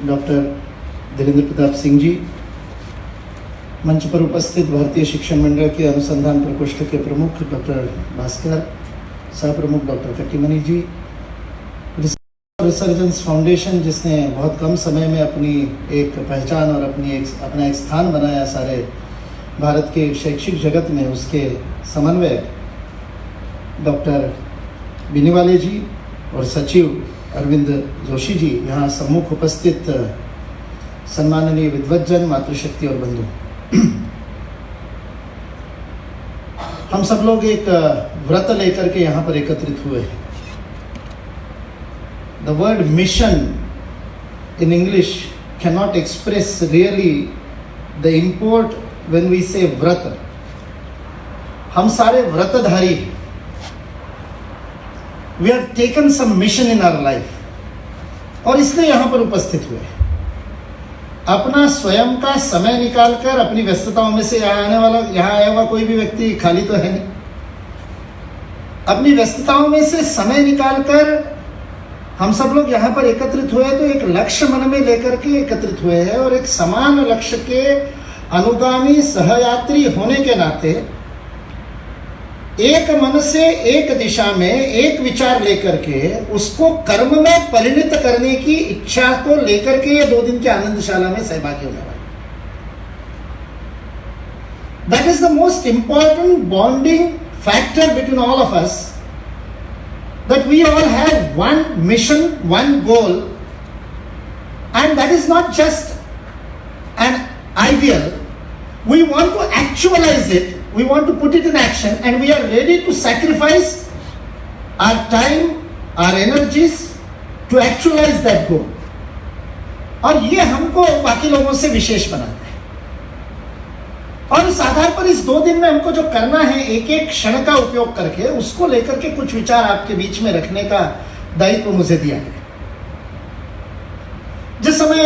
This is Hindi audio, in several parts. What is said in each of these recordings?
डॉक्टर धीरेन्द्र प्रताप सिंह जी, मंच पर उपस्थित भारतीय शिक्षण मंडल के अनुसंधान प्रकोष्ठ के प्रमुख डॉक्टर भास्कर, सह प्रमुख डॉक्टर कट्टीमणि जी, रिसर्जेंस फाउंडेशन जिसने बहुत कम समय में अपनी एक पहचान और अपना एक स्थान बनाया सारे भारत के शैक्षिक जगत में, उसके समन्वयक डॉक्टर बिनीवाले जी और सचिव अरविंद जोशी जी, यहाँ सम्मुख उपस्थित सम्माननीय विद्वज्जन, मातृशक्ति और बंधु, हम सब लोग एक व्रत लेकर के यहाँ पर एकत्रित हुए हैं। The word mission in English cannot express really the import when we say व्रत। हम सारे व्रतधारी हैं। We have taken some mission in our life, और इसलिए यहाँ पर उपस्थित हुए हैं। अपना स्वयं का समय निकालकर, अपनी व्यस्तताओं में से यहाँ आया हुआ कोई भी व्यक्ति खाली तो है नहीं। अपनी व्यस्तताओं में से समय निकालकर हम सब लोग यहाँ पर एकत्रित हुए, तो एक लक्ष्य मन में लेकर के एकत्रित हुए हैं, और एक समान लक्ष्य के अनुगामी सहयात्री होने के नाते एक मन से एक दिशा में एक विचार लेकर के उसको कर्म में परिणत करने की इच्छा को लेकर के ये 2 दिन की आनंदशाला में सहभागी होने वाले। That is the most important bonding factor between all of us, that we all have one mission, one goal, and that is not just an ideal. We want to actualize it. We want to put it in action, and we are ready to sacrifice our time, our energies to actualize that goal. और ये हमको बाकी लोगों से विशेष बनाता है। और इस आधार पर इस 2 दिन में हमको जो करना है, एक एक क्षण का उपयोग करके उसको लेकर के कुछ विचार आपके बीच में रखने का दायित्व मुझे दिया गया। जिस समय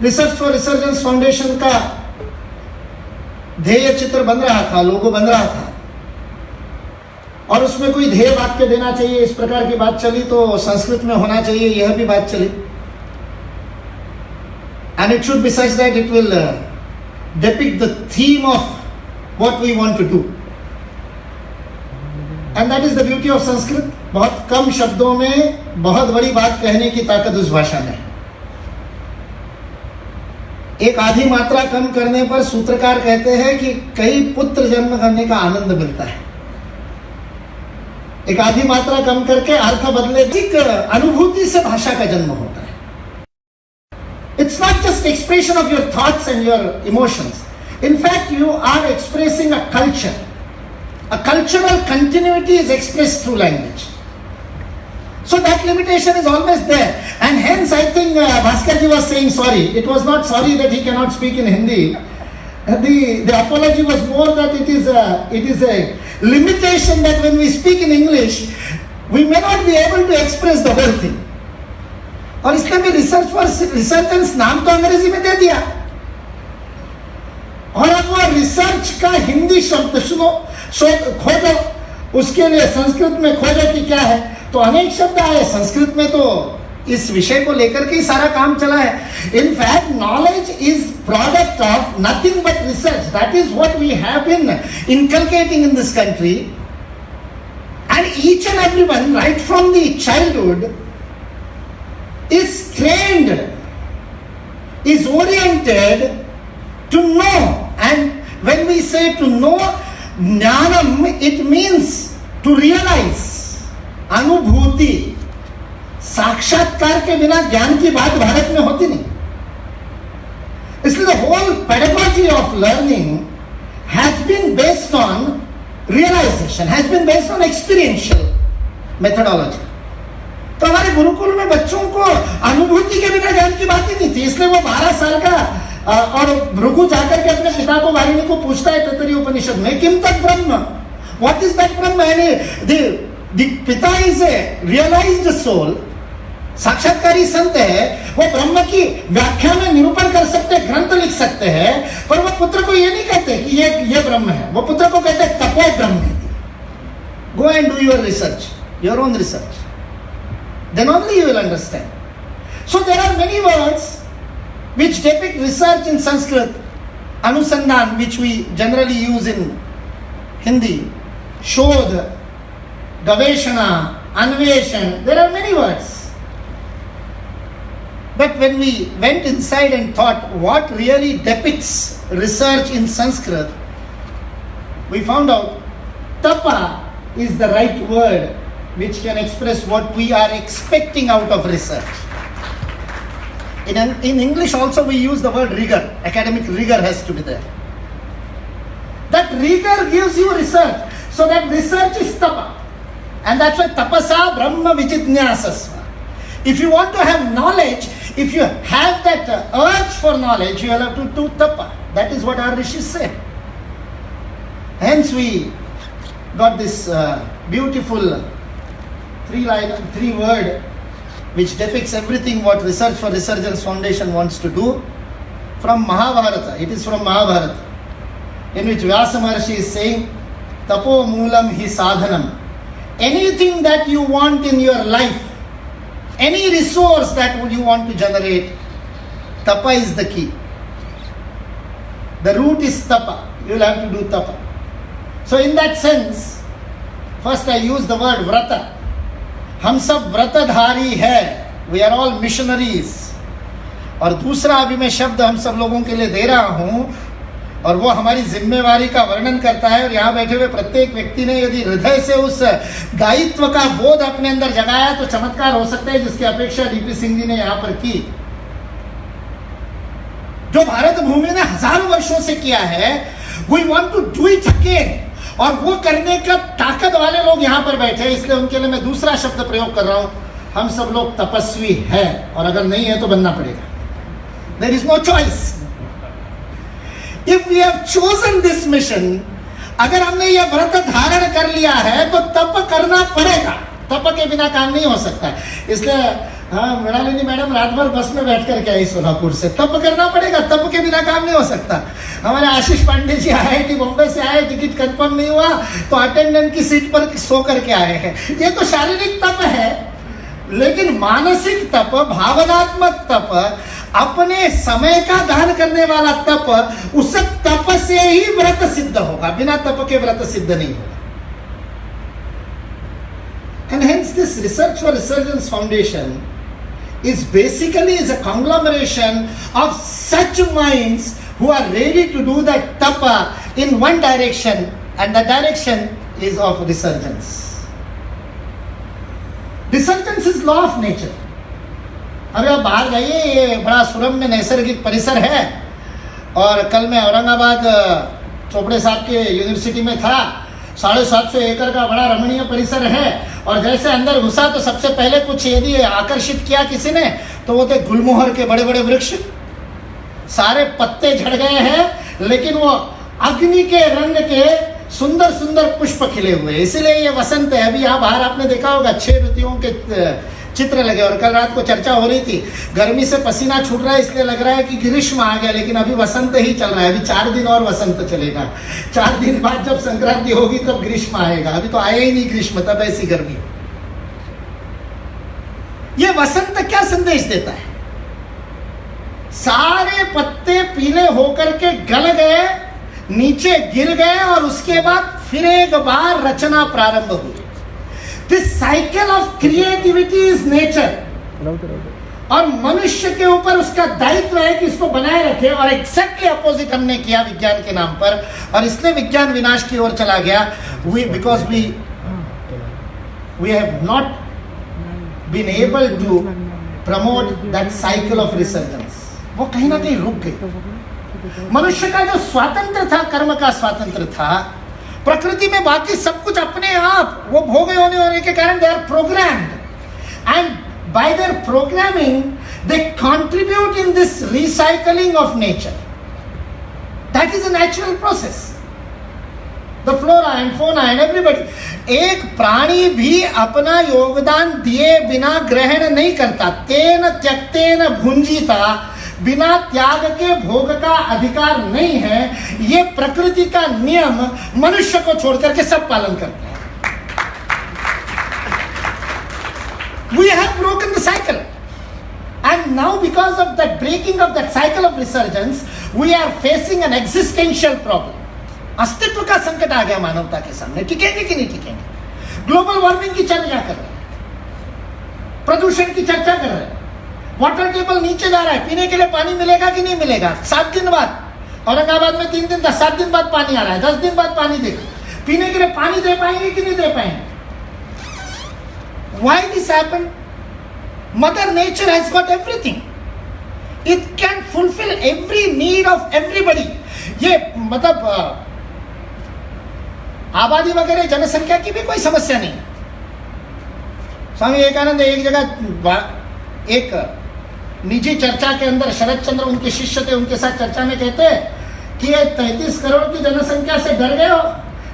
रिसर्च फॉर रिसर्जेंस फाउंडेशन का ध्येय चित्र बन रहा था, लोगो बन रहा था, और उसमें कोई ध्येय वाक्य देना चाहिए, इस प्रकार की बात चली, तो संस्कृत में होना चाहिए, यह भी बात चली। And it should be such that it will depict the theme of what we want to do. And that is the beauty of Sanskrit. बहुत कम शब्दों में बहुत बड़ी बात कहने की ताकत उस भाषा में है। एक आधी मात्रा कम करने पर सूत्रकार कहते हैं कि कई पुत्र जन्म करने का आनंद मिलता है। एक आधी मात्रा कम करके अर्थ बदले, एक अनुभूति से भाषा का जन्म होता है। It's not just expression of your thoughts and your emotions. In fact, you are expressing a culture. A cultural continuity is expressed through language. So that limitation is always there, and hence I think Bhaskar ji was saying sorry. It was not sorry that he cannot speak in Hindi. The apology was more that it is a limitation that when we speak in English, we may not be able to express the whole thing. और इसलिए भी रिसर्च फॉर रिसर्जेंस नाम तो अंग्रेजी में दे दिया, और अब वो रिसर्च का हिंदी शब्द खोजो, उसके लिए संस्कृत में खोजो कि क्या है, तो अनेक शब्द आए संस्कृत में, तो इस विषय को लेकर के ही सारा काम चला है। In fact knowledge is product of nothing but research. That is what we have been inculcating in this country, and each and everyone right from the childhood is trained, is oriented to know. And when we say to know, jnanam, it means to realize. अनुभूति, साक्षात्कार के बिना ज्ञान की बात भारत में होती नहीं। इसलिए the whole pedagogy of learning has been based on realization, has been based on experiential methodology. तो हमारे गुरुकुल में बच्चों को अनुभूति के बिना ज्ञान की बात ही नहीं थी, इसलिए वो 12 साल का और भृगु जाकर के अपने पिता को वारिणी को पूछता है तैत्तरीय उपनिषद में, किम तत् ब्रह्म, what is that Brahma. The पिता इज ए रियलाइज्ड सोल, साक्षात्कारी संत है, वो ब्रह्म की व्याख्या में निरूपण कर सकते हैं, ग्रंथ लिख सकते हैं, पर वो पुत्र को ये नहीं कहते कि ये ब्रह्म है, वो पुत्र को कहते हैं तपो ब्रह्म। Go and do your research, your own research, then only you will understand. So there are many words which depict research in Sanskrit, Anusandhan, which we generally use in Hindi, Shodh, Gaveshana, Anveshan, there are many words. But when we went inside and thought what really depicts research in Sanskrit, we found out tapa is the right word which can express what we are expecting out of research. In English also we use the word rigor. Academic rigor has to be there. That rigor gives you research. So that research is tapa. And that's why tapasa brahma vijidnyasasva. If you want to have knowledge, if you have that urge for knowledge, you will have to do tapa. That is what our rishis say. Hence we got this beautiful three word which depicts everything what Research for Resurgence Foundation wants to do from Mahabharata. It is from Mahabharata, in which Vyasa Maharshi is saying, Tapo Moolam Hi Sadhanam. Anything that you want in your life, any resource that you want to generate, tapa is the key. The root is tapa. You will have to do tapa. So in that sense, first I use the word vrata. हम सब व्रतधारी है, वी आर ऑल मिशनरीज. और दूसरा अभी मैं शब्द हम सब लोगों के लिए दे रहा हूं और वो हमारी जिम्मेवारी का वर्णन करता है. और यहाँ बैठे हुए प्रत्येक व्यक्ति ने यदि हृदय से उस दायित्व का बोध अपने अंदर जगाया तो चमत्कार हो सकता है, जिसकी अपेक्षा डीपी सिंह जी ने यहाँ पर की. जो भारत भूमि ने हजारों वर्षों से किया है, we want to do it again. और वो करने का ताकत वाले लोग यहाँ पर बैठे हैं, इसलिए उनके लिए मैं दूसरा शब्द प्रयोग कर रहा हूं. हम सब लोग तपस्वी हैं, और अगर नहीं है तो बनना पड़ेगा. There is no choice. If we have chosen this mission, अगर हमने ये व्रत धारण कर लिया है तो तप करना पड़ेगा. तप के बिना काम नहीं हो सकता. इसलिए हाँ, मृणालिनी मैडम रात भर बस में बैठ कर के आई सोलापुर से. तप करना पड़ेगा, तप के बिना काम नहीं हो सकता. हमारे आशीष पांडे जी IIT बॉम्बे से आए, टिकट कंफर्म नहीं हुआ तो अटेंडेंट की सीट पर सो करके आए हैं. ये तो शारीरिक तप है, लेकिन मानसिक तप, भावनात्मक तप, अपने समय का दान करने वाला तप, उस तप से ही व्रत सिद्ध होगा. बिना तप के व्रत सिद्ध नहीं होगा. And hence this Research for Resurgence Foundation is basically a conglomeration of such minds who are ready to do that tapa in one direction, and the direction is of resurgence. Resurgence is law of nature. अभी आप बाहर जाइए, ये बड़ा सुरम्य नैसर्गिक परिसर है. और कल मैं औरंगाबाद चोपड़े साहब के यूनिवर्सिटी में था. 750 एकड़ का बड़ा रमणीय परिसर है. और जैसे अंदर घुसा तो सबसे पहले कुछ यदि आकर्षित किया किसी ने तो वो थे गुलमोहर के बड़े बड़े वृक्ष. सारे पत्ते झड़ गए हैं, लेकिन वो अग्नि के रंग के सुंदर सुंदर पुष्प खिले हुए. इसीलिए ये वसंत है. अभी यहाँ बाहर आपने देखा होगा 6 ऋतुओं के चित्र लगे. और कल रात को चर्चा हो रही थी, गर्मी से पसीना छूट रहा है इसलिए लग रहा है कि ग्रीष्म आ गया, लेकिन अभी वसंत ही चल रहा है. अभी 4 दिन और वसंत चलेगा. 4 दिन बाद जब संक्रांति होगी तब ग्रीष्म आएगा. अभी तो आया ही नहीं ग्रीष्म, तब ऐसी गर्मी. ये वसंत क्या संदेश देता है? सारे पत्ते पीले होकर के गल गए, नीचे गिर गए, और उसके बाद फिर एक बार रचना प्रारंभ हुई. This cycle of creativity is nature. और मनुष्य के ऊपर उसका दायित्व है कि इसको बनाए रखे. और एक्जैक्टली अपोजिट हमने किया विज्ञान के नाम पर, और इसलिए विज्ञान विनाश की ओर चला गया. Because we have not been able to promote that cycle of resurgence. वो कहीं ना कहीं रुक गई. मनुष्य का जो स्वातंत्र था, कर्म का स्वातंत्र था, प्रकृति में बाकी सब कुछ अपने आप वो भोगे होने के कारण they are programmed, and by their programming they contribute in this recycling of nature. That is a natural process. The flora and fauna and everybody. एक प्राणी भी अपना योगदान दिए बिना ग्रहण नहीं करता. तेन त्यक्तेन भुंजीता. बिना त्याग के भोग का अधिकार नहीं है. ये प्रकृति का नियम मनुष्य को छोड़कर के सब पालन करते हैं. We have broken the cycle, and now because of that breaking of that cycle of resurgence, we are facing an existential problem. अस्तित्व का संकट आ गया मानवता के सामने. टिकेंगे कि नहीं टिकेंगे? ग्लोबल वार्मिंग की चर्चा कर रहे हैं, प्रदूषण की चर्चा कर रहे हैं, वाटर टेबल नीचे जा रहा है, पीने के लिए पानी मिलेगा कि नहीं मिलेगा? 7 दिन बाद औरंगाबाद में 3 दिन 7 दिन बाद पानी आ रहा है, 10 दिन बाद पानी देगा. पीने के लिए पानी दे पाएंगे कि नहीं दे पाएंगे? Why this happened? Mother Nature has got everything. It can fulfill every need of everybody. ये मतलब आबादी वगैरह जनसंख्या की भी कोई समस्या नहीं. स्वामी विवेकानंद एक जगह एक निजी चर्चा के अंदर शरद चंद्र उनके शिष्य थे, उनके साथ चर्चा में कहते हैं कि ये 33 करोड़ की जनसंख्या से डर गए हो.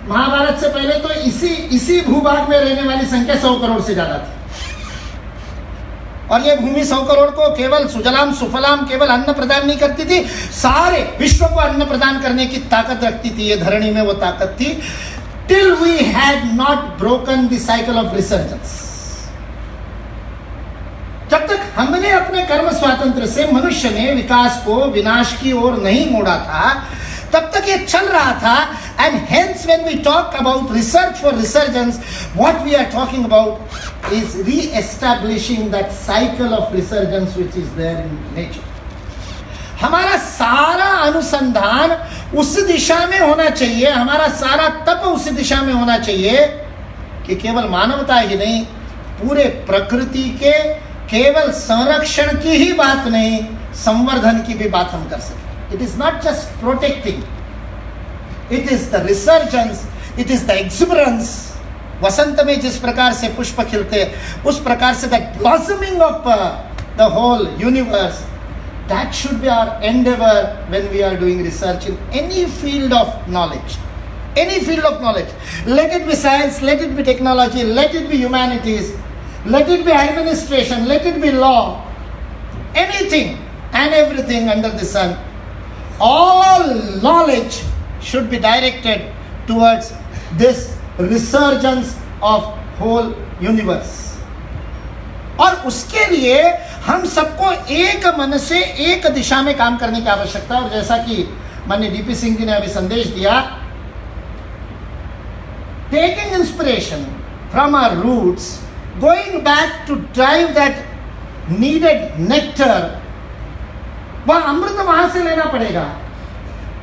महाभारत से पहले तो इसी भूभाग में रहने वाली संख्या 100 करोड़ से ज्यादा थी, और ये भूमि 100 करोड़ को केवल सुजलाम सुफलाम केवल अन्न प्रदान नहीं करती थी, सारे विश्व को अन्न प्रदान करने की ताकत रखती थी. ये धरणी में वो ताकत थी. Till we had not broken the cycle of resurgence. जब तक हमने अपने कर्म स्वातंत्र से मनुष्य ने विकास को विनाश की ओर नहीं मोड़ा था, तब तक ये चल रहा था. And hence when we talk about research for resurgence, what we are talking about is re-establishing that cycle of resurgence which is there in nature. हमारा सारा अनुसंधान उस दिशा में होना चाहिए, हमारा सारा तप उस दिशा में होना चाहिए कि केवल मानवता ही नहीं, पूरे प्रकृति के केवल संरक्षण की ही बात नहीं, संवर्धन की भी बात हम कर सकें. It is not just protecting, it is the resurgence, it is the exuberance. वसंत में जिस प्रकार से पुष्प खिलते, उस प्रकार से that blossoming of the whole universe, that should be our endeavor when we are doing research in any field of knowledge. Any field of knowledge. Let it be science, let it be technology, let it be humanities, let it be administration, let it be law, anything and everything under the sun. All knowledge should be directed towards this resurgence of whole universe. और उसके लिए हम सबको एक मन से एक दिशा में काम करने की आवश्यकता है. और जैसा कि माननीय डीपी सिंह जी ने अभी संदेश दिया, taking inspiration from our roots, going back to drive that needed nectar, वह अमृत वहां से लेना पड़ेगा,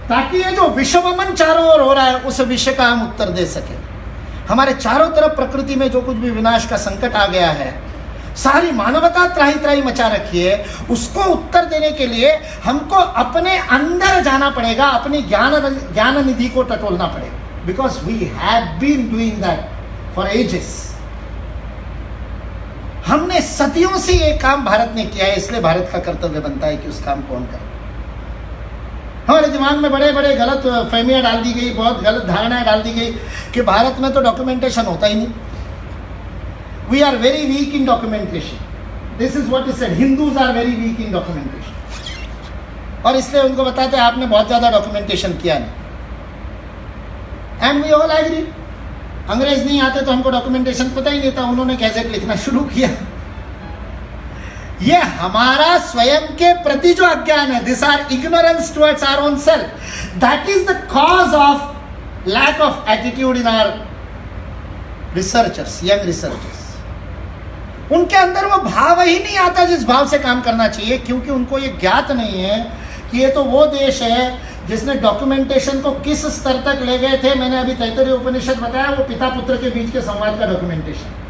ताकि ये जो विश्वमन चारों ओर हो रहा है उस विषय का हम उत्तर दे सके. हमारे चारों तरफ प्रकृति में जो कुछ भी विनाश का संकट आ गया है, सारी मानवता त्राही त्राही मचा रखी है, उसको उत्तर देने के लिए हमको अपने अंदर जाना पड़ेगा, अपनी ज्ञान निधि को टटोलना पड़ेगा. Because we have been doing that for ages. हमने सदियों से ये काम भारत ने किया है, इसलिए भारत का कर्तव्य बनता है कि उस काम कौन करे. हमारे दिमाग में बड़े बड़े गलत फहमियां डाल दी गई, बहुत गलत धारणाएं डाल दी गई कि भारत में तो डॉक्यूमेंटेशन होता ही नहीं. We are very weak in documentation. This is what is said, Hindus are very weak in documentation. और इसलिए उनको बताते हैं आपने बहुत ज्यादा डॉक्यूमेंटेशन किया नहीं. And we all agree. अंग्रेज नहीं आते तो हमको डॉक्यूमेंटेशन पता ही नहीं था, उन्होंने गैजेट लिखना शुरू किया. ये हमारा स्वयं के प्रति जो अज्ञान है, this are ignorance towards our own self, that is the cause of lack of attitude in our researchers, young researchers. उनके अंदर वो भाव ही नहीं आता जिस भाव से काम करना चाहिए, क्योंकि उनको ये ज्ञात नहीं है कि ये तो वो देश है जिसने डॉक्यूमेंटेशन को किस स्तर तक ले गए थे. मैंने अभी तैत्तरीय उपनिषद बताया, वो पिता पुत्र के बीच के संवाद का डॉक्यूमेंटेशन.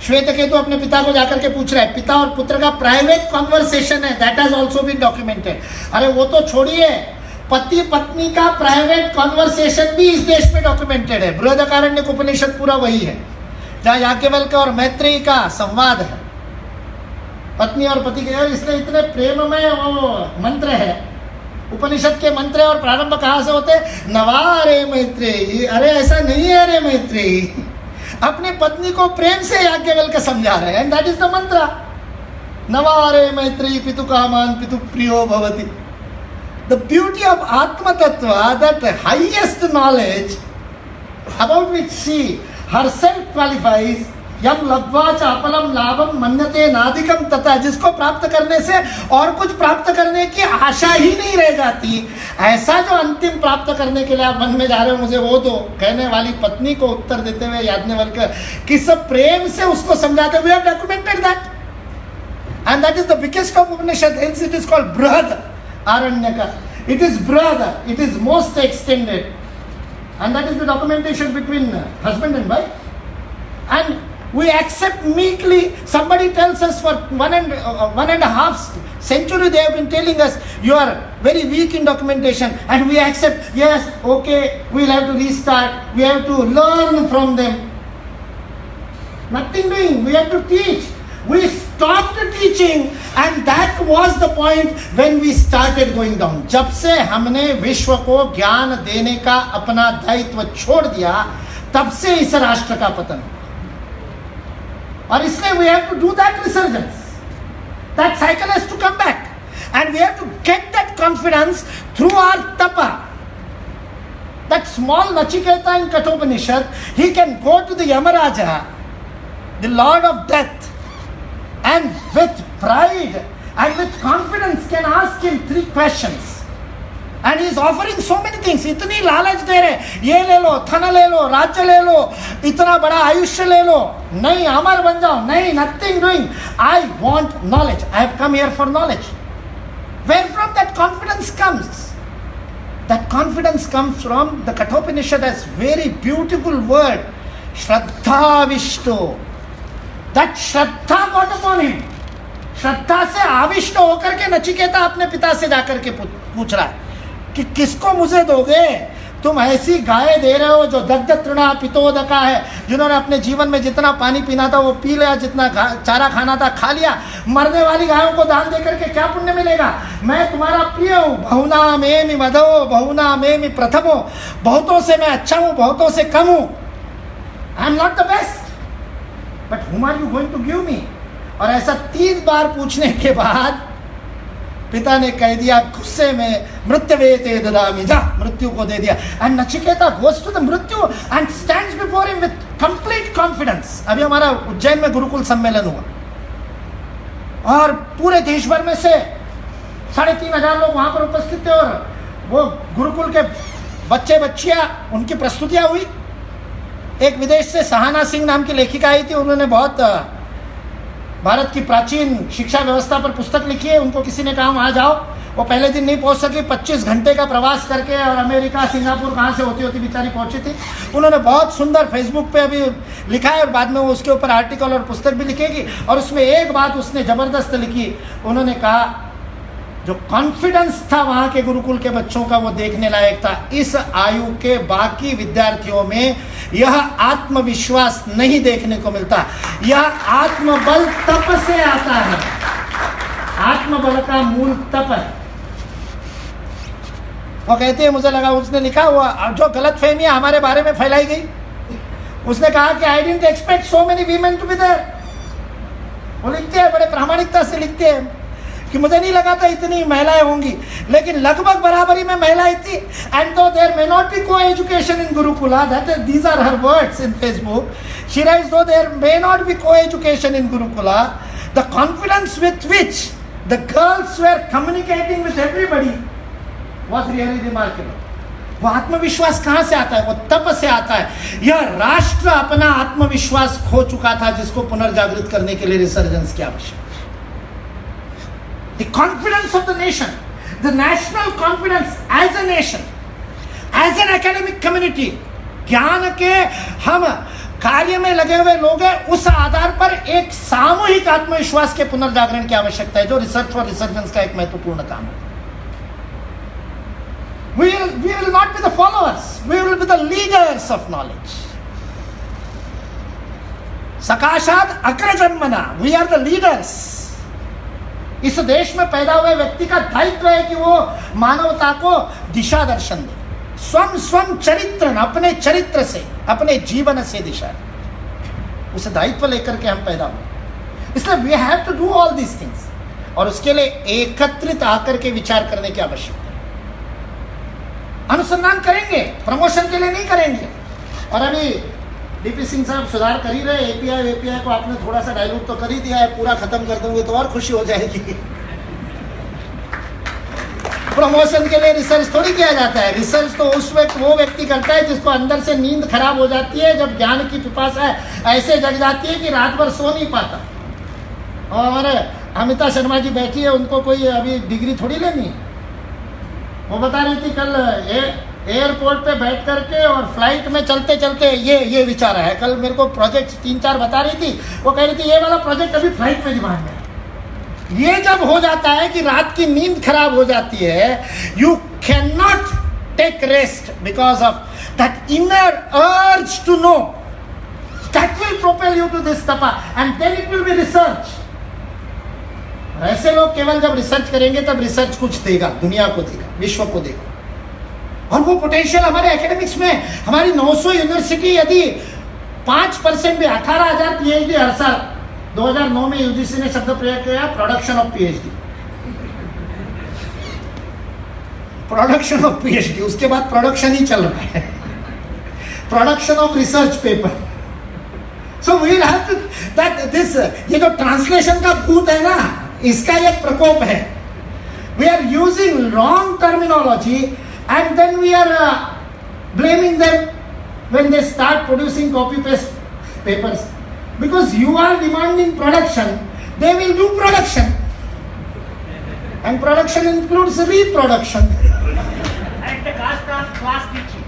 श्वेतकेतु अपने पिता को जाकर के पूछ रहा है, पिता और पुत्र का प्राइवेट कॉन्वर्सेशन है, that has also been documented. अरे वो तो छोड़िए, पति पत्नी का प्राइवेट कॉन्वर्सेशन भी इस देश में डॉक्यूमेंटेड है. बृहदारण्यक उपनिषद पूरा वही है, जहाँ याज्ञवल्क्य और मैत्रेयी का संवाद है, पत्नी और पति के. इसलिए इतने प्रेममय वो मंत्र है. उपनिषद के मंत्र और प्रारंभ कहाँ से होते? नवारे मैत्रेयी. अरे ऐसा नहीं है रे मैत्रेयी, अपने पत्नी को प्रेम से याज्ञवल्क्य समझा रहे हैं. दैट इज द मंत्र. नवारे मैत्रेयी पितु कामान पितु प्रियो भवति. द ब्यूटी ऑफ आत्म तत्व, that highest knowledge about which she herself qualifies, यम लब्ध्वा च अपलम लाभम मन्यते नाधिकम तथा, जिसको प्राप्त करने से और कुछ प्राप्त करने की आशा ही नहीं रह जाती, ऐसा जो अंतिम प्राप्त करने के लिए आप मन में जा रहे हो मुझे वो दो, कहने वाली पत्नी को उत्तर देते हुए याज्ञवल्क्य किस प्रेम से उसको समझाते हुए have documented that, and that is the biggest of Upanishad, hence it is called Brihad Aranyaka. It is brother, it is most extended, and that is the documentation between husband and wife. And we accept meekly. Somebody tells us for one and a half century they have been telling us you are very weak in documentation, and we accept, yes, okay, we'll have to restart, we have to learn from them. Nothing doing, we have to teach. We stopped teaching, and that was the point when we started going down. जब से हमने विश्व को ज्ञान देने का अपना दायित्व छोड़ दिया, तब से इस राष्ट्र का पतन। और इसलिए we have to do that resurgence. That cycle has to come back, and we have to get that confidence through our tapa. That small Nachiketa in Kathopanishad, he can go to the Yamaraja, the Lord of Death, and with pride and with confidence can ask him 3 questions. And he is offering so many things. इतनी लालच दे रहे, ये ले लो, धन ले लो, राज्य ले लो, इतना बड़ा आयुष्य ले लो, नहीं अमर बन जाओ, नहीं, nothing doing. I want knowledge. I have come here for knowledge. Where from that confidence comes? That confidence comes from the Kathopanishad has very beautiful word, Shraddha Vishto. That Shraddha got upon him. श्रद्धा से आविष्ट होकर के नचिकेता अपने पिता से जाकर के पूछ रहा है कि किसको मुझे दोगे? तुम ऐसी गाय दे रहे हो जो दग्ध तृणा पितोदका है, जिन्होंने अपने जीवन में जितना पानी पीना था वो पी लिया, जितना चारा खाना था खा लिया, मरने वाली गायों को दान देकर के क्या पुण्य मिलेगा? मैं तुम्हारा प्रिय हूँ, बहुना में मी मधो, बहुना में मी प्रथमो, बहुतों से मैं अच्छा हूँ, बहुतों से कम हूँ. I am not the best, but whom are you going to give me? और ऐसा 3 बार पूछने के बाद पिता ने कह दिया गुस्से में, मृत्युवेते ददामि, जा मृत्यु को दे दिया. And Nachiketa goes to the मृत्यु and stands before him with complete confidence. अभी हमारा उज्जैन में गुरुकुल सम्मेलन हुआ और पूरे देश भर में से 3,500 लोग वहां पर उपस्थित थे और वो गुरुकुल के बच्चे बच्चियां उनकी प्रस्तुतियां हुई. एक विदेश से सहाना सिंह नाम की लेखिका आई थी, उन्होंने बहुत भारत की प्राचीन शिक्षा व्यवस्था पर पुस्तक लिखी है. उनको किसी ने कहा वहाँ जाओ, वो पहले दिन नहीं पहुँच सकी, 25 घंटे का प्रवास करके, और अमेरिका सिंगापुर कहाँ से होती होती बेचारी पहुँची थी. उन्होंने बहुत सुंदर फेसबुक पे अभी लिखा है और बाद में वो उसके ऊपर आर्टिकल और पुस्तक भी लिखेगी. और उसमें एक बात उसने ज़बरदस्त लिखी, उन्होंने कहा जो कॉन्फिडेंस था वहाँ के गुरुकुल के बच्चों का वो देखने लायक था. इस आयु के बाकी विद्यार्थियों में यह आत्मविश्वास नहीं देखने को मिलता. यह आत्मबल तप से आता है, आत्मबल का मूल तप है. वो कहते हैं मुझे लगा उसने लिखा हुआ जो गलत फहमियाँ हमारे बारे में फैलाई गई, उसने कहा कि I didn't expect so many women to be there. वो लिखते हैं बड़े प्रामाणिकता से लिखते हैं कि मुझे नहीं लगा था इतनी महिलाएं होंगी, लेकिन लगभग बराबरी में महिलाएं थी. And though there may not be co-education in Gurukula, that is these are her words in Facebook. She writes though there may not be co-education in Gurukula, the confidence with which the girls were communicating with everybody was really remarkable. वो आत्मविश्वास कहाँ से आता है? वो तप से आता है. यह राष्ट्र अपना आत्मविश्वास खो चुका था, जिसको पुनर्जागृत करने के लिए रिसर्जेंस की आवश्यकता. The confidence of the nation, the national confidence as a nation, as an academic community, ज्ञान के हम कार्य में लगे हुए लोग हैं, उस आधार पर एक सामूहिक आत्मविश्वास के पुनर्जागरण की आवश्यकता है, जो रिसर्च और रिसर्जेंस का एक महत्वपूर्ण काम है. We will not be the followers, we will be the leaders of knowledge. सकाशाद अग्रजन्मना, we are the leaders. इस देश में पैदा हुए व्यक्ति का दायित्व है कि वो मानवता को दिशा दर्शन दे, स्वयं चरित्र, अपने चरित्र से, अपने जीवन से दिशा दे. उस दायित्व लेकर के हम पैदा हुए. इसलिए we have to do all these things, और उसके लिए एकत्रित आकर के विचार करने की आवश्यकता है. अनुसंधान करेंगे, प्रमोशन के लिए नहीं करेंगे. और अभी डीपी सिंह साहब सुधार कर ही रहे, एपीआई को आपने थोड़ा सा डाइल्यूट तो कर ही दिया है, पूरा खत्म कर दोगे तो और खुशी हो जाएगी। प्रमोशन के लिए रिसर्च थोड़ी किया जाता है, रिसर्च तो उस वक्त वो व्यक्ति करता है जिसको अंदर से नींद खराब हो जाती है, जब ज्ञान की पिपासा ऐसे जग जाती है कि रात भर सो नहीं पाता। और हमारे अमिता शर्मा जी बैठी है, उनको कोई अभी डिग्री थोड़ी लेनी है। वो बता रही थी कल एयरपोर्ट पे बैठ करके और फ्लाइट में चलते चलते ये विचार है। कल मेरे को प्रोजेक्ट 3-4 बता रही थी, वो कह रही थी ये वाला प्रोजेक्ट अभी फ्लाइट में दिमाग में। ये जब हो जाता है कि रात की नींद खराब हो जाती है, you can not take rest because of that inner urge to know, that will propel you to this तपा and then it will be research. ऐसे लोग केवल जब रिसर्च करेंगे तब रिसर्च कुछ देगा, दुनिया को देगा, विश्व को देगा। और वो पोटेंशियल हमारे एकेडमिक्स में, हमारी 900 यूनिवर्सिटी यदि 5% भी, 18,000 पीएचडी हर साल, 2009 में यूजीसी ने शब्द प्रयोग किया production of PhD, production of PhD, उसके बाद प्रोडक्शन ही चल रहा है, production of research paper. So we will have to that this, ये जो ट्रांसलेशन का भूत है ना, इसका एक प्रकोप है। We are using wrong terminology and then we are blaming them when they start producing copy paste papers, because you are demanding production, they will do production, and production includes reproduction at the cost of class teaching.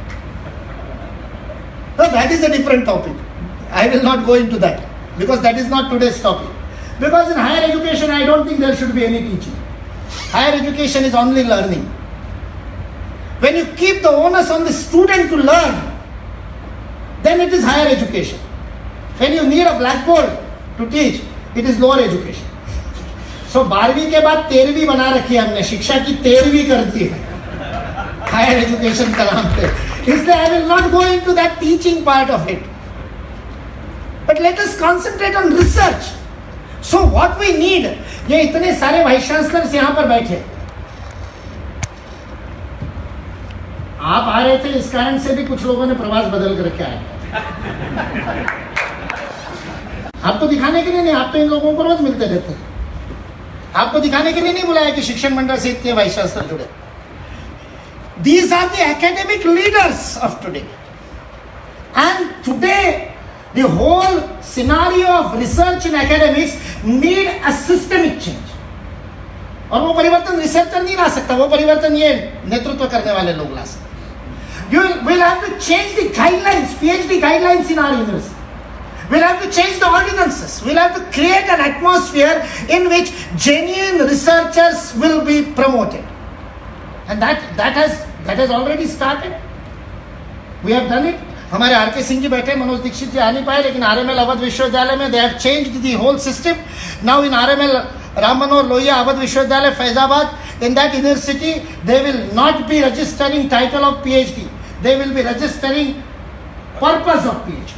So that is a different topic. I will not go into that because that is not today's topic. Because in higher education I don't think there should be any teaching. Higher education is only learning. When you keep the onus on the student to learn, then it is higher education. When you need a blackboard to teach, it is lower education. So 12वीं के बाद 13वीं बना रखी है हमने, शिक्षा की 13वीं कर दी है हायर एजुकेशन का नाम पे। इसलिए I will not go into that teaching part of it. But let us concentrate on research. So what we need, ये इतने सारे वाइस चांसलर्स यहाँ पर बैठे, आप आ रहे थे इस कारण से भी कुछ लोगों ने प्रवास बदल करके आए। आपको दिखाने के लिए नहीं, आप तो इन लोगों को रोज मिलते रहते, आपको दिखाने के लिए नहीं बुलाया कि शिक्षण मंडल से इतने वाइस चांसलर जुड़े। These are the academic leaders of today, and today the whole scenario of research in academics need a systemic change. और वो परिवर्तन रिसर्चर नहीं ला सकता, वो परिवर्तन ये नेतृत्व करने वाले लोग ला सकते। You will have to change the guidelines, PhD guidelines in our university. We'll have to change the ordinances. We'll have to create an atmosphere in which genuine researchers will be promoted. And that has already started. We have done it. हमारे आर के सिंह जी बैठे, मनोज दीक्षित जी आ नहीं पाए, लेकिन आरएमएल अवध विश्वविद्यालय में they have changed the whole system. Now in RML Ram Manohar Lohia Awadh विश्वविद्यालय Faizabad, in that university they will not be registering title of PhD. They will be registering purpose of PhD.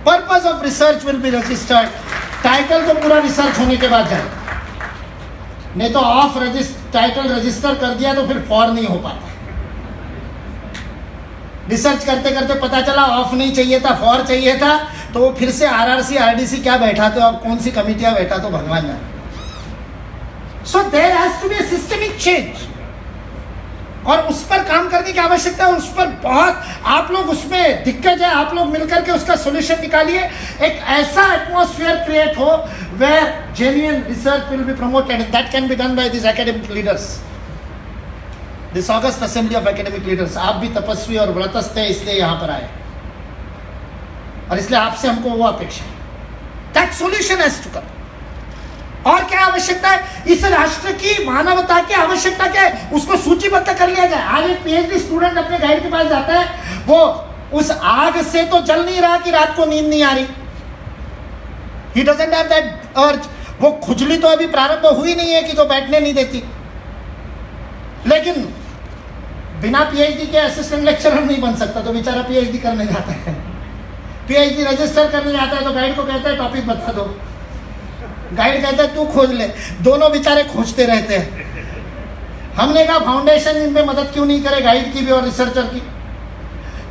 Purpose of research will be registered. Title तो पूरा रिसर्च होने के बाद जाए, नहीं तो ऑफ टाइटल रजिस्टर कर दिया तो फिर फॉर नहीं हो पाता। रिसर्च करते करते पता चला ऑफ नहीं चाहिए था, फॉर चाहिए था, तो वो फिर से आरआरसी आरडीसी क्या बैठा तो अब कौन सी कमिटियां बैठा तो भगवान जाने। So there has to be a systemic change, और उस पर काम करने की आवश्यकता है। उस पर बहुत आप लोग उसमें दिक्कत है, आप लोग मिलकर के उसका सॉल्यूशन निकालिए। एक ऐसा एटमॉस्फेयर क्रिएट हो where genuine research will be promoted, that can be done by this academic leaders, this august assembly of academic leaders. आप भी तपस्वी और व्रतस्थ हैं, इसलिए यहाँ पर आए, और इसलिए आपसे हमको वो अपेक्षा है। That solution has to come. और क्या आवश्यकता है? इस राष्ट्र की मानवता की आवश्यकता क्या है, उसको सूचीबद्ध कर लिया जाए। आज एक पीएचडी स्टूडेंट अपने गाइड के पास जाता है, वो उस आग से तो जल नहीं रहा कि रात को नींद नहीं आ रही, ही डजंट हैव दैट अर्ज। वो खुजली तो अभी प्रारंभ हुई नहीं है कि जो बैठने नहीं देती, लेकिन बिना पीएचडी के असिस्टेंट लेक्चरर नहीं बन सकता, तो बेचारा पीएचडी करने जाता है। पीएचडी रजिस्टर करने जाता है तो गाइड को कहता है टॉपिक बता दो, गाइड कहता है तू खोज ले, दोनों बेचारे खोजते रहते हैं। हमने कहा फाउंडेशन इनमें मदद क्यों नहीं करे, गाइड की भी और रिसर्चर की।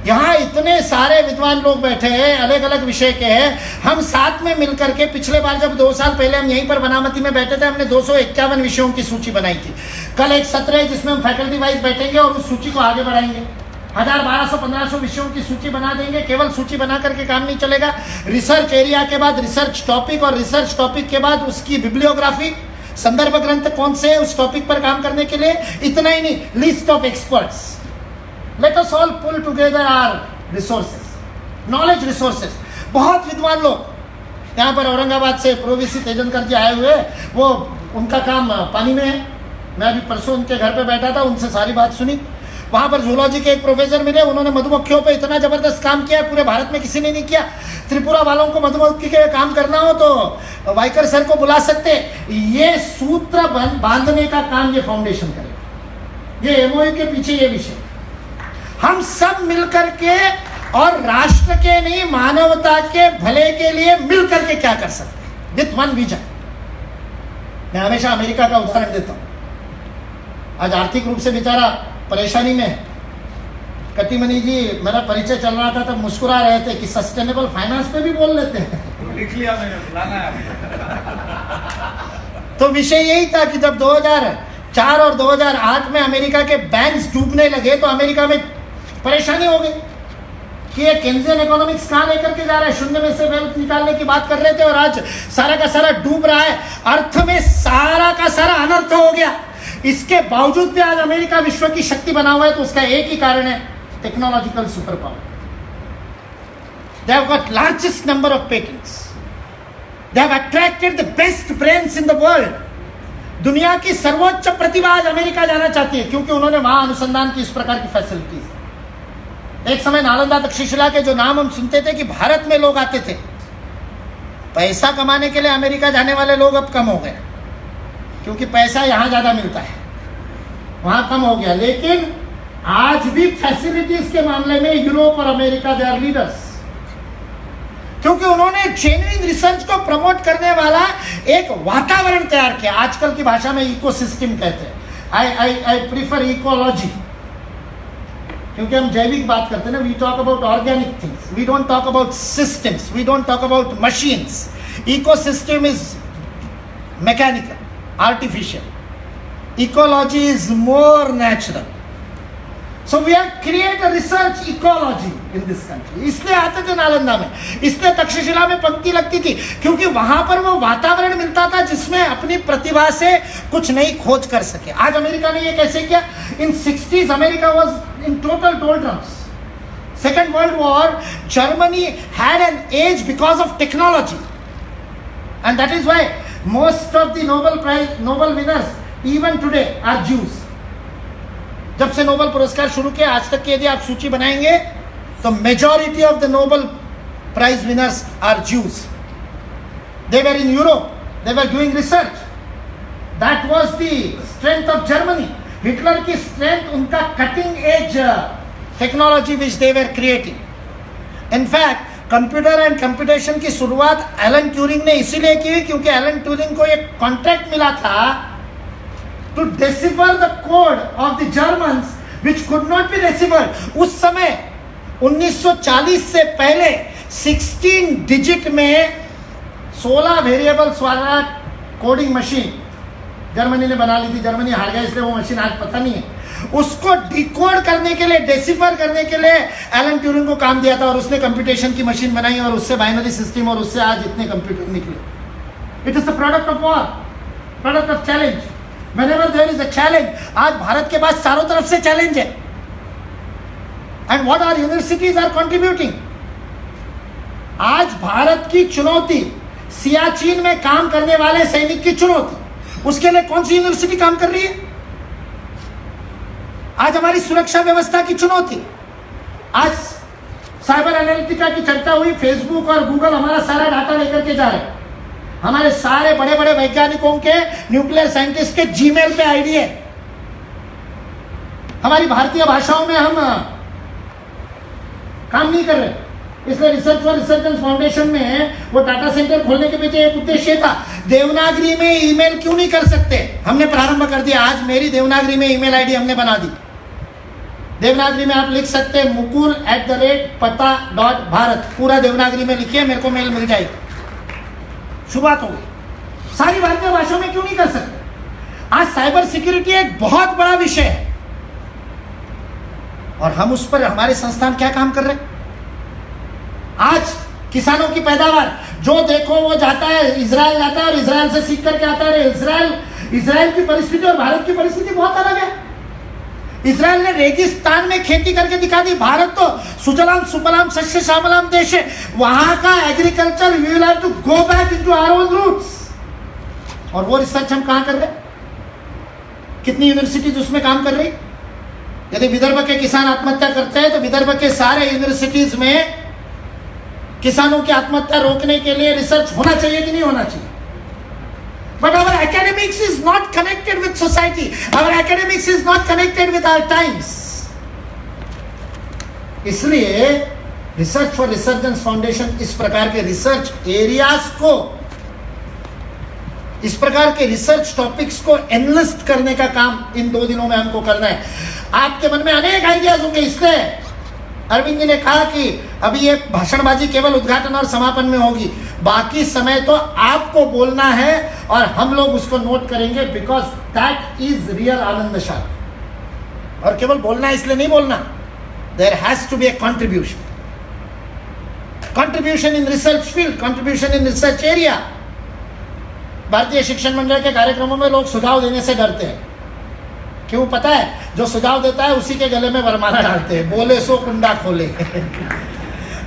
यहाँ इतने सारे विद्वान लोग बैठे हैं, अलग अलग विषय के हैं। हम साथ में मिलकर के, पिछले बार जब 2 साल पहले हम यहीं पर बनामती में बैठे थे, हमने 251 विषयों की सूची बनाई थी। कल एक सत्र है जिसमें हम फैकल्टी वाइज बैठेंगे और उस सूची को आगे बढ़ाएंगे। 1000, 1200, 1500 विषयों की सूची बना देंगे। केवल सूची बना करके काम नहीं चलेगा। रिसर्च एरिया के बाद रिसर्च टॉपिक, और रिसर्च टॉपिक के बाद उसकी बिब्लियोग्राफी, संदर्भ ग्रंथ कौन से है उस टॉपिक पर काम करने के लिए। इतना ही नहीं, list of experts. Let us all pull together our resources, knowledge resources। बहुत विद्वान लोग यहाँ पर औरंगाबाद से प्रोविसी तेजनकर जी आए हुए, वो उनका काम पानी में है। मैं अभी परसों उनके घर पे बैठा था, उनसे सारी बात सुनी। वहाँ पर जूलॉजी के एक प्रोफेसर मिले, उन्होंने मधुमक्खियों पे इतना जबरदस्त काम किया है, पूरे भारत में किसी ने नहीं किया। त्रिपुरा वालों को मधुमक्खी के काम करना हो तो वाइकर सर को बुला सकते। ये सूत्र बांधने का काम ये फाउंडेशन करेगा। ये एमओयू के पीछे ये विषय हम सब मिलकर के, और राष्ट्र के नहीं मानवता के भले के लिए मिलकर के क्या कर सकते हैं विथ वन विजन। मैं हमेशा अमेरिका का उदाहरण देता हूं। आज आर्थिक रूप से बेचारा परेशानी में है। कटिमनी जी, मेरा परिचय चल रहा था तब मुस्कुरा रहे थे कि सस्टेनेबल फाइनेंस पे भी बोल लेते हैं। लिख लिया मैंने, बुलाना है। तो विषय यही था कि जब 2004 और 2008 में अमेरिका के बैंक्स डूबने लगे तो अमेरिका में परेशानी हो गई कि ये केंद्रीय इकोनॉमिक्स कहाँ लेकर के जा रहा है। शून्य में से वेल्थ निकालने की बात कर रहे थे और आज सारा का सारा डूब रहा है। अर्थ में सारा का सारा अनर्थ हो गया। इसके बावजूद भी आज अमेरिका विश्व की शक्ति बना हुआ है, तो उसका एक ही कारण है, technological super power. They have got largest number of patents, they have attracted the best brains in the world. दुनिया की सर्वोच्च प्रतिभा आज अमेरिका जाना चाहती है, क्योंकि उन्होंने वहां अनुसंधान की इस प्रकार की फैसिलिटीज। एक समय नालंदा तक्षशिला के जो नाम हम सुनते थे कि भारत में लोग आते थे, पैसा कमाने के लिए अमेरिका जाने वाले लोग अब कम हो गए, क्योंकि पैसा यहां ज्यादा मिलता है, वहां कम हो गया। लेकिन आज भी फैसिलिटीज के मामले में यूरोप और अमेरिका दे आर लीडर्स, क्योंकि उन्होंने जेन्युइन रिसर्च को प्रमोट करने वाला एक वातावरण तैयार किया। आजकल की भाषा में इकोसिस्टम कहते हैं। आई प्रीफर इकोलॉजी, क्योंकि हम जैविक बात करते हैं ना। We talk about organic things, we don't talk about systems, we don't talk about machines. Ecosystem is mechanical, artificial. Ecology is more natural. So we have created a research ecology in this country। इसलिए आते थे नालंदा में, इसलिए तक्षशिला में पंक्ति लगती थी, क्योंकि वहां पर वो वातावरण मिलता था जिसमें अपनी प्रतिभा से कुछ नई खोज कर सके। आज अमेरिका ने ये कैसे किया? In 60s America was in total doldrums. Second world war, Germany had an edge because of technology, and that is why most of the Nobel winners even today are Jews. जब से नोबेल पुरस्कार शुरू किया आज तक की यदि आप सूची बनाएंगे तो majority of the Nobel prize winners are Jews. They were in Europe, they were doing research. That was the strength of Germany. Hitler की स्ट्रेंथ उनका cutting edge technology which they were creating. In fact computer and computation की शुरुआत एलन ट्यूरिंग ने इसीलिए की क्योंकि एलन ट्यूरिंग को एक कॉन्ट्रैक्ट मिला था to decipher the code of the Germans which could not be deciphered। उस समय 1940 से पहले 16 डिजिट में 16 वेरिएबल्स वाला कोडिंग मशीन जर्मनी ने बना ली थी। जर्मनी हार गया इसलिए वो मशीन आज पता नहीं है। उसको डिकोड करने के लिए, डेसिफर करने के लिए एलन ट्यूरिंग को काम दिया था, और उसने कंप्यूटेशन की मशीन बनाई और उससे बाइनरी सिस्टम, और उससे आज इतने कंप्यूटर निकले। It is the product of war, product of challenge. Whenever there is a challenge, आज भारत के पास चारों तरफ से चैलेंज है, and what our universities are contributing। आज भारत की चुनौती, सियाचिन में काम करने वाले सैनिक की चुनौती, उसके लिए कौन सी यूनिवर्सिटी काम कर रही है? आज हमारी सुरक्षा व्यवस्था की चुनौती। आज साइबर एनालिटिका की चर्चा हुई, फेसबुक और गूगल हमारा सारा डाटा लेकर के जा रहे हैं। हमारे सारे बड़े बड़े वैज्ञानिकों के, न्यूक्लियर साइंटिस्ट के जीमेल पे आईडी है। हमारी भारतीय भाषाओं में हम काम नहीं कर रहे, इसलिए रिसर्च फॉर रिसर्च फाउंडेशन में वो डाटा सेंटर खोलने के पीछे एक उद्देश्य था। देवनागरी में ईमेल क्यों नहीं कर सकते? हमने प्रारंभ कर दिया। आज मेरी देवनागरी में ईमेल आईडी हमने बना दी। देवनागरी में आप लिख सकते हैं mukul@pata.bharat, पूरा देवनागरी में लिखिए, मेरे को मेल मिल जाएगी। शुरुआत हो गई। सारी भारतीय भाषाओं में क्यों नहीं कर सकते? आज साइबर सिक्योरिटी एक बहुत बड़ा विषय है और हम उस पर, हमारे संस्थान क्या काम कर रहे हैं। आज किसानों की पैदावार जो देखो वो जाता है, इजराइल जाता है और इजराइल से सीख करके आता है। इजराइल की परिस्थिति और भारत की परिस्थिति बहुत अलग है। इजराइल ने रेगिस्तान में खेती करके दिखा दी, भारत तो सुजलाम सुफलाम शस्य श्यामलाम देश है। वहां का agriculture, we will have to go back into our own roots. और वो रिसर्च हम कहां कर रहे हैं? कितनी यूनिवर्सिटीज उसमें काम कर रही? यदि विदर्भ के किसान आत्महत्या करते हैं तो विदर्भ के सारे यूनिवर्सिटीज में किसानों की आत्महत्या रोकने के लिए रिसर्च होना चाहिए कि नहीं होना चाहिए? But our academics is not connected with society. Our academics is not connected with our times. इसलिए रिसर्च फॉर रिसर्जेंस फाउंडेशन इस प्रकार के रिसर्च एरियाज को, इस प्रकार के रिसर्च टॉपिक्स को एनलिस्ट करने का काम इन 2 दिनों में हमको करना है। आपके मन में अनेक आइडियाज होंगे। इसलिए अरविंद जी ने कहा कि अभी ये भाषणबाजी केवल उद्घाटन और समापन में होगी, बाकी समय तो आपको बोलना है और हम लोग उसको नोट करेंगे, because that is real Anand Shah. और केवल बोलना है इसलिए नहीं बोलना, there has to be a contribution in research field, contribution in research area. Bharatiya Shikshan Mandal के कार्यक्रमों में लोग सुझाव देने से डरते हैं। क्यों पता है? जो सुझाव देता है उसी के गले में वरमाला डालते हैं, बोले सो कुंडा खोले।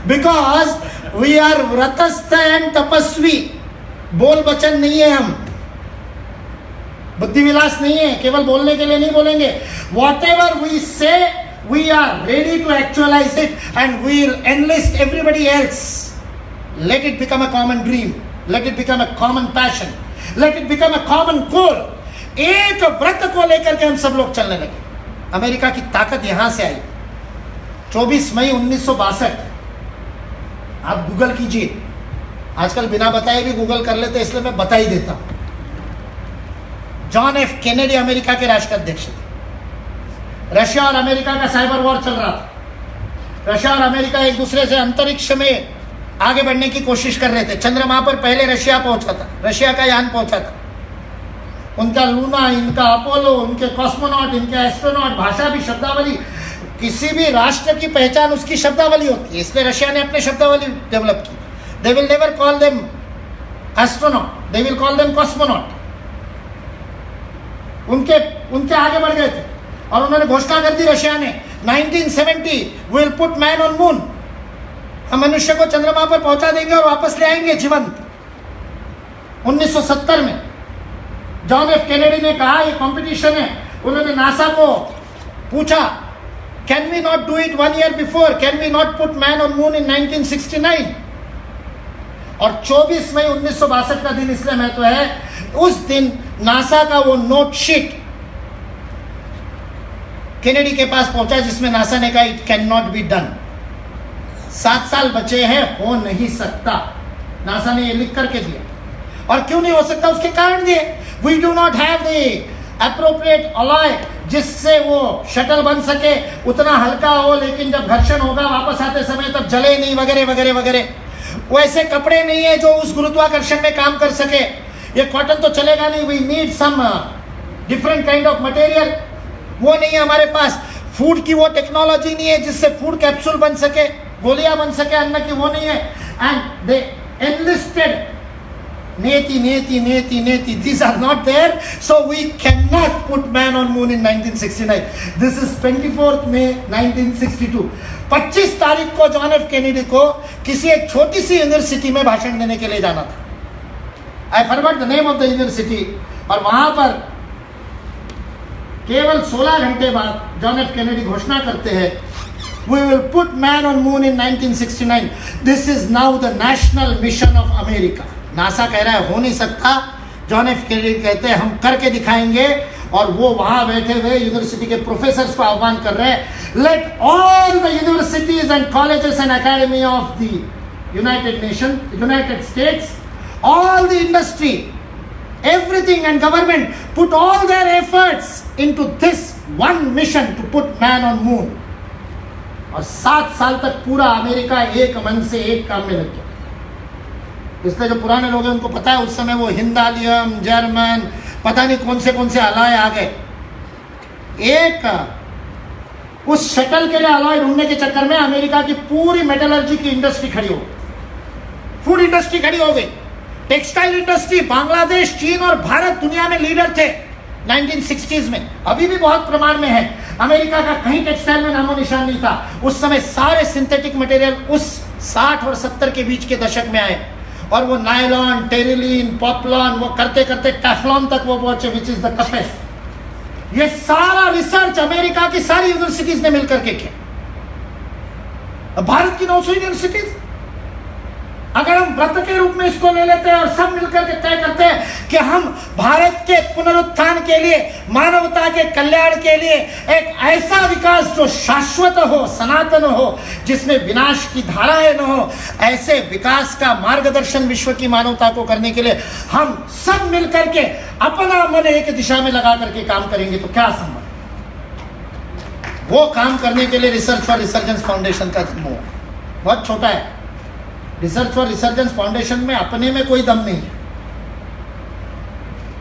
बिकॉज वी आर व्रतस्थ एंड तपस्वी। बोल वचन नहीं है, हम बुद्धि विलास नहीं है, केवल बोलने के लिए नहीं बोलेंगे। Whatever we say we are ready to actualise it and we will enlist everybody else. Let it become a common dream, let it become a common passion, let it become a common goal. एक व्रत को लेकर के हम सब लोग चलने लगे। अमेरिका की ताकत यहां से आई। 24 मई 1962, आप गूगल कीजिए, आजकल बिना बताए भी गूगल कर लेते, इसलिए मैं बता ही देता हूं। जॉन एफ केनेडी अमेरिका के राष्ट्राध्यक्ष थे। रशिया और अमेरिका का साइबर वॉर चल रहा था। रशिया और अमेरिका एक दूसरे से अंतरिक्ष में आगे बढ़ने की कोशिश कर रहे थे। चंद्रमा पर पहले रशिया पहुंचा था, रशिया का यान पहुंचा था। उनका लूना, इनका अपोलो, उनके कॉस्मोनॉट, इनके एस्ट्रोनॉट, भाषा भी, शब्दावली, किसी भी राष्ट्र की पहचान उसकी शब्दावली होती है, इसलिए रशिया ने अपने शब्दावली डेवलप की। They will never call them astronaut, they will call them cosmonaut. उनके आगे बढ़ गए थे और उन्होंने घोषणा कर दी रशिया ने 1970 will put man on moon. हम मनुष्य को चंद्रमा पर पहुंचा देंगे और वापस ले आएंगे जीवंत। 1970 में जॉन एफ केनेडी ने कहा ये कंपटीशन है। उन्होंने नासा को पूछा, can we not do it 1 year before, can we not put man on moon in 1969। और 24 मई 1962 का दिन इसलिए महत्व है, उस दिन नासा का वो नोट शीट केनेडी के पास पहुंचा जिसमें नासा ने कहा it can not be done. 7 साल बचे हैं, हो नहीं सकता। नासा ने ये लिख करके दिया। और क्यों नहीं हो सकता उसके कारण दिए। We do not have the appropriate alloy जिससे वो शटल बन सके, उतना हल्का हो, लेकिन जब घर्षण होगा वापस आते समय तब जले नहीं, वगैरह वगैरह वगैरह। वैसे कपड़े नहीं है जो उस गुरुत्वाकर्षण में काम कर सके। ये कॉटन तो चलेगा नहीं, we need some different kind of material. वो नहीं है हमारे पास। फूड की वो टेक्नोलॉजी नहीं है जिससे फूड कैप्सूल बन सके, गोलियां बन सके अन्न की, वो नहीं है। एंड दे एनलिस्टेड नेति नेति नेति नेति, these are not there, so we cannot put man on moon in 1969. This is 24th May 1962. 25 तारीख को जॉन एफ केनेडी को किसी एक छोटी सी यूनिवर्सिटी में भाषण देने के लिए जाना था। I forgot the name of the university. और वहां पर केवल 16 घंटे बाद जॉन एफ केनेडी घोषणा करते हैं, we will put man on moon in 1969. This is now the national mission of America. NASA कह रहा है हो नहीं सकता, जॉन एफ केनेडी कहते हैं हम करके दिखाएंगे। और वो वहां बैठे हुए यूनिवर्सिटी के प्रोफेसर्स को आह्वान कर रहे हैं, let all the universities and colleges and academy of the United states, all the industry, everything and government put all their efforts into this one mission to put man on moon. और 7 साल तक पूरा अमेरिका एक मन से एक काम में लग गया। इसलिए जो पुराने लोग हैं उनको पता है उस समय वो हिंदालियम, जर्मन, पता नहीं कौन से अलाय आ गए। एक उस शटल के लिए अलाय ढूंढने के चक्कर में अमेरिका की पूरी मेटलर्जी की इंडस्ट्री खड़ी हो गई, फूड इंडस्ट्री खड़ी हो गई, टेक्सटाइल इंडस्ट्री। बांग्लादेश, चीन और भारत दुनिया में लीडर थे 1960s में, अभी भी बहुत प्रमाण में है। अमेरिका का कहीं टेक्सटाइल में नामो निशान नहीं था। उस समय सारे सिंथेटिक मटेरियल उस 60 और 70 के बीच के दशक में आए और वो नायलॉन, टेरिलीन, पॉपलॉन, वो करते करते टेफ्लॉन तक वो पहुंचे, विच इज द टफेस्ट। ये सारा रिसर्च अमेरिका की सारी यूनिवर्सिटीज ने मिलकर के किया। भारत की 900 यूनिवर्सिटीज, अगर हम व्रत के रूप में इसको ले लेते हैं और सब मिलकर के तय करते हैं कि हम भारत के पुनरुत्थान के लिए, मानवता के कल्याण के लिए एक ऐसा विकास जो शाश्वत हो, सनातन हो, जिसमें विनाश की धाराएं न हो, ऐसे विकास का मार्गदर्शन विश्व की मानवता को करने के लिए हम सब मिलकर के अपना मन एक दिशा में लगा करके काम करेंगे तो क्या संभव। वो काम करने के लिए रिसर्च फॉर रिसर्जेंस फाउंडेशन का जन्म हुआ। बहुत छोटा है। रिसर्च फॉर रिसर्जेंस फाउंडेशन में अपने में कोई दम नहीं है।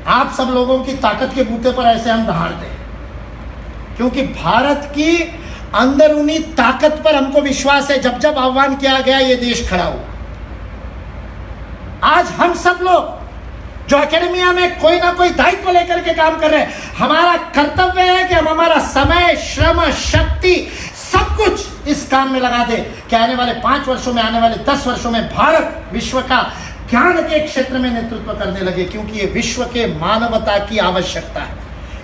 आप सब लोगों की ताकत के बूते पर ऐसे हम दहाड़ते हैं, क्योंकि भारत की अंदरूनी ताकत पर हमको विश्वास है। जब जब आह्वान किया गया ये देश खड़ा हुआ। आज हम सब लोग जो एकेडमिया में कोई ना कोई दायित्व लेकर के काम कर रहे हैं, हमारा कर्तव्य है कि हम हमारा समय, श्रम, शक्ति सब कुछ इस काम में लगा दे कि आने वाले 5 वर्षों में, आने वाले 10 वर्षों में भारत विश्व का ज्ञान के क्षेत्र में नेतृत्व करने लगे, क्योंकि ये विश्व के मानवता की आवश्यकता है।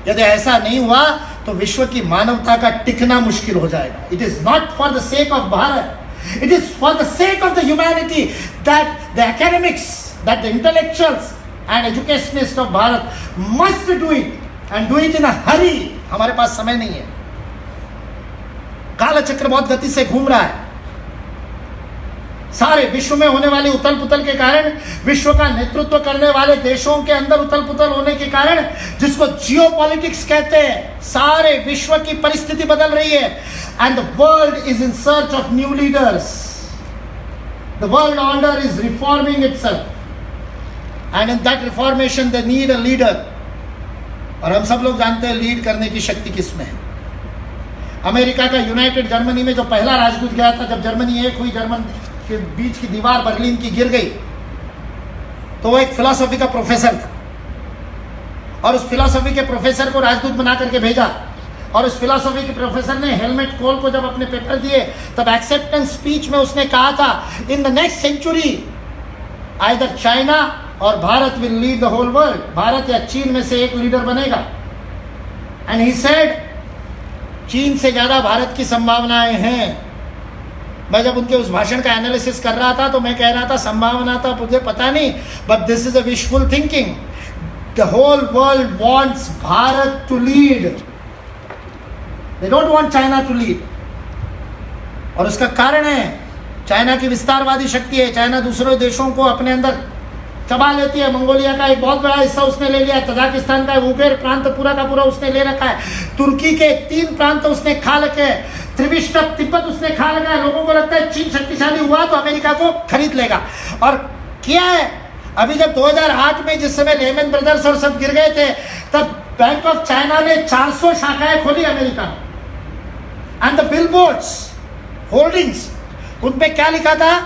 यदि ऐसा नहीं हुआ तो विश्व की मानवता का टिकना मुश्किल हो जाएगा। It is not for the sake of Bharat, it is for the sake of the humanity that the academics, that the intellectuals and educationist of Bharat must do it and do it in a hurry. हमारे पास समय नहीं है। कालचक्र बहुत गति से घूम रहा है। सारे विश्व में होने वाली उथल पुथल के कारण, विश्व का नेतृत्व करने वाले देशों के अंदर उथल पुथल होने के कारण, जिसको जियोपॉलिटिक्स कहते हैं, सारे विश्व की परिस्थिति बदल रही है। And the world is in search of new leaders. The world order is reforming itself and in that reformation they need a leader. और हम सब लोग जानते हैं लीड करने की शक्ति किसमें है। अमेरिका का यूनाइटेड जर्मनी में जो पहला राजदूत गया था, जब जर्मनी एक हुई, जर्मन के बीच की दीवार बर्लिन की गिर गई, तो वो एक फिलॉसफी का प्रोफेसर था और उस फिलॉसफी के प्रोफेसर को राजदूत बना करके भेजा। और उस फिलॉसफी के प्रोफेसर ने हेलमेट कोल को जब अपने पेपर दिए, तब एक्सेप्टेंस स्पीच में उसने कहा था, in the next century either China or Bharat will lead the whole world. Bharat या चीन में से एक लीडर बनेगा। एंड ही सेड, चीन से ज्यादा भारत की संभावनाएं हैं। मैं जब उनके उस भाषण का एनालिसिस कर रहा था तो मैं कह रहा था संभावना था मुझे पता नहीं, but this is a wishful thinking. The whole world wants Bharat to lead, they don't want China to lead. और उसका कारण है चाइना की विस्तारवादी शक्ति है। चाइना दूसरे देशों को अपने अंदर चबा लेती है। मंगोलिया का एक बहुत बड़ा हिस्सा उसने ले लिया, तजाकिस्तान का उगेर प्रांत पूरा का पूरा उसने ले रखा है, तुर्की के 3 प्रांत उसने खा रखे हैं, त्रिविष्टप तिब्बत उसने खा रखा है। लोगों को लगता है चीन शक्तिशाली हुआ तो अमेरिका को खरीद लेगा, और किया है। अभी जब 2008 में जिस समय लेमन ब्रदर्स और सब गिर गए थे, तब बैंक ऑफ चाइना ने 400 शाखाएं खोली अमेरिका में। एंड द बिलबोर्ड्स होर्डिंग्स, उनपे क्या लिखा था,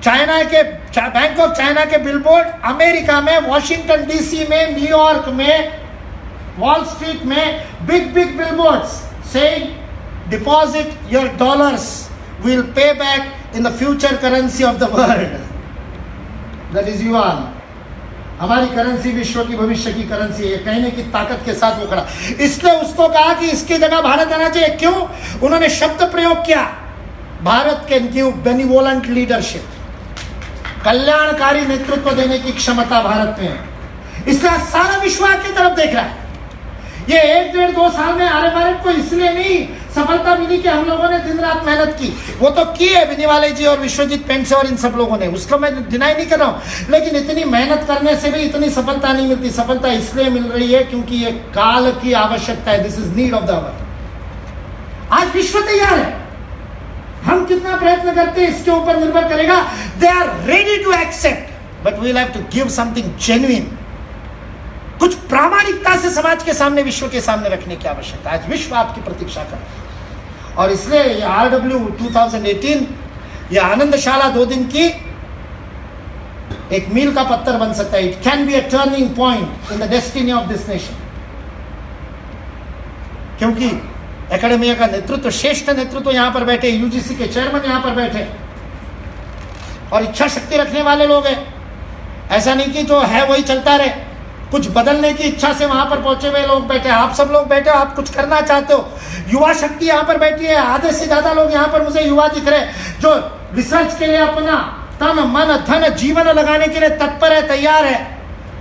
चाइना के बैंक ऑफ चाइना के बिलबोर्ड अमेरिका में, वॉशिंगटन डीसी में, न्यूयॉर्क में, वॉल स्ट्रीट में big big billboards saying deposit your dollars, will pay back in the future currency of the world, that is yuan. हमारी करेंसी विश्व की भविष्य की करेंसी है, कहने की ताकत के साथ वो खड़ा। इसलिए उसको कहा कि इसकी जगह भारत आना चाहिए। क्यों? उन्होंने शब्द प्रयोग किया, Bharat can give benevolent leadership, कल्याणकारी नेतृत्व देने की क्षमता भारत में है। इसलिए सारा विश्व की तरफ देख रहा है। ये 1, 1.5, 2 साल में आर्य भारत को इसलिए नहीं सफलता मिली कि हम लोगों ने दिन रात मेहनत की, वो तो की है बिनीवाले जी और विश्वजीत पेंडसे और इन सब लोगों ने, उसका मैं डिनाई नहीं कर रहा हूं। लेकिन इतनी मेहनत करने से भी इतनी सफलता नहीं मिलती। सफलता इसलिए मिल रही है क्योंकि ये काल की आवश्यकता है। This is need of the hour. आज विश्व तैयार है, हम कितना प्रयत्न करते हैं इसके ऊपर निर्भर करेगा. They are ready to accept but we will have to give something genuine. कुछ प्रामाणिकता से समाज के सामने, विश्व के सामने रखने की आवश्यकता है. आज विश्व आपकी प्रतीक्षा कर रहा है और इसलिए ये RW 2018 ये आनंदशाला 2 दिन की एक मील का पत्थर बन सकता है. It can be a turning point in the destiny of this nation. क्योंकि एकेडमिया का नेतृत्व, श्रेष्ठ नेतृत्व यहां पर बैठे, UGC के चेयरमैन यहां पर बैठे और इच्छा शक्ति रखने वाले लोग हैं. ऐसा नहीं कि जो है वही चलता रहे. कुछ बदलने की इच्छा से वहां पर पहुंचे हुए लोग बैठे. आप सब लोग बैठे हो, आप कुछ करना चाहते हो. युवा शक्ति यहां पर बैठी है. आधे से ज्यादा लोग यहां पर मुझे युवा दिख रहे हैं जो रिसर्च के लिए अपना तन मन धन जीवन लगाने के लिए तत्पर है, तैयार है.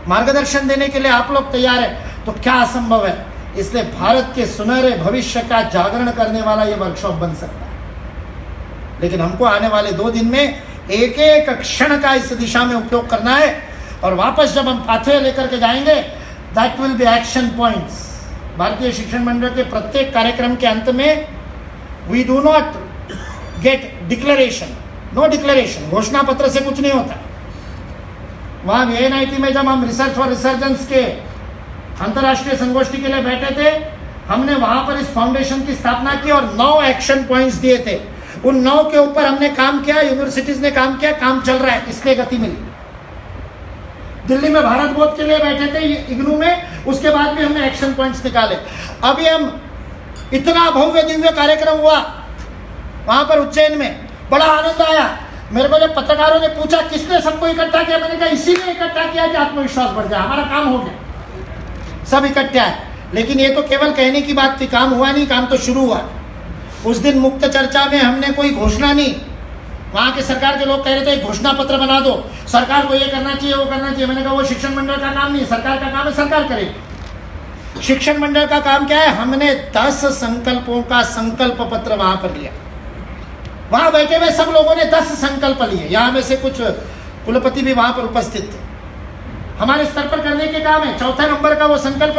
मार्गदर्शन देने के लिए आप लोग तैयार है. तो क्या असंभव है. इसलिए भारत के सुनहरे भविष्य का जागरण करने वाला ये वर्कशॉप बन सकता है. लेकिन हमको आने वाले 2 दिन में एक एक क्षण का इस दिशा में उपयोग करना है. और वापस जब हम पाथवे लेकर के जाएंगे, that will be action points. Bharatiya Shikshan Mandal के प्रत्येक कार्यक्रम के अंत में we do not get declaration, no declaration. घोषणा पत्र से कुछ नहीं होता. वहां VNIT में जब हम रिसर्च फॉर रिसर्जेंस के अंतर्राष्ट्रीय संगोष्ठी के लिए बैठे थे, हमने वहां पर इस फाउंडेशन की स्थापना की और 9 एक्शन पॉइंट्स दिए थे. उन 9 के ऊपर हमने काम किया, यूनिवर्सिटीज ने काम किया, काम चल रहा है, इसलिए गति मिली. दिल्ली में भारत बोध के लिए बैठे थे इग्नू में, उसके बाद भी हमने एक्शन पॉइंट्स निकाले. अभी हम इतना भव्य दिव्य कार्यक्रम हुआ वहां पर उज्जैन में, बड़ा आनंद आया. मेरे को जब पत्रकारों ने पूछा किसने सबको इकट्ठा किया, मैंने कहा इसी ने इकट्ठा किया कि आत्मविश्वास बढ़ जाए, हमारा काम हो गया, सब इकट्ठे आए. लेकिन ये तो केवल कहने की बात थी, काम हुआ नहीं. काम तो शुरू हुआ. उस दिन मुक्त चर्चा में हमने कोई घोषणा नहीं, वहां के सरकार के लोग कह रहे थे घोषणा पत्र बना दो, सरकार को ये करना चाहिए, वो करना चाहिए. मैंने कहा वो शिक्षण मंडल का काम नहीं है, सरकार का काम है, सरकार करेगी. शिक्षण मंडल का काम क्या है. हमने 10 संकल्पों का संकल्प पत्र वहां पर लिया. वहां बैठे हुए सब लोगों ने 10 संकल्प लिए. यहां में से कुछ कुलपति भी वहां पर उपस्थित थे. हमारे स्तर पर करने के काम है. 4 नंबर का वो संकल्प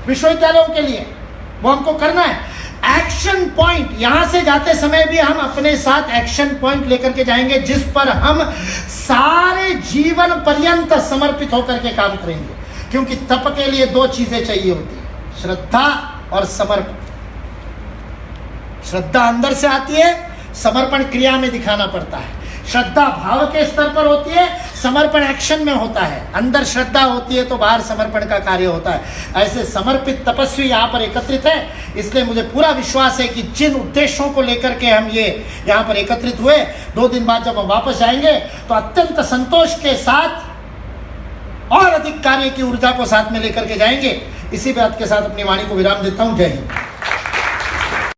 विश्वविद्यालयों के लिए, वो हमको करना है. एक्शन पॉइंट, यहां से जाते समय भी हम अपने साथ एक्शन पॉइंट लेकर के जाएंगे जिस पर हम सारे जीवन पर्यंत समर्पित होकर के काम करेंगे. क्योंकि तप के लिए 2 चीजें चाहिए होती है, श्रद्धा और समर्पण. श्रद्धा अंदर से आती है, समर्पण क्रिया में दिखाना पड़ता है. श्रद्धा भाव के स्तर पर होती है, समर्पण एक्शन में होता है. अंदर श्रद्धा होती है तो बाहर समर्पण का कार्य होता है. ऐसे समर्पित तपस्वी यहाँ पर एकत्रित है. इसलिए मुझे पूरा विश्वास है कि जिन उद्देश्यों को लेकर के हम ये यहाँ पर एकत्रित हुए, 2 दिन बाद जब हम वापस जाएंगे तो अत्यंत संतोष के साथ और अधिक कार्य की ऊर्जा को साथ में लेकर के जाएंगे. इसी बात के साथ अपनी वाणी को विराम देता हूँ. जय हिंद.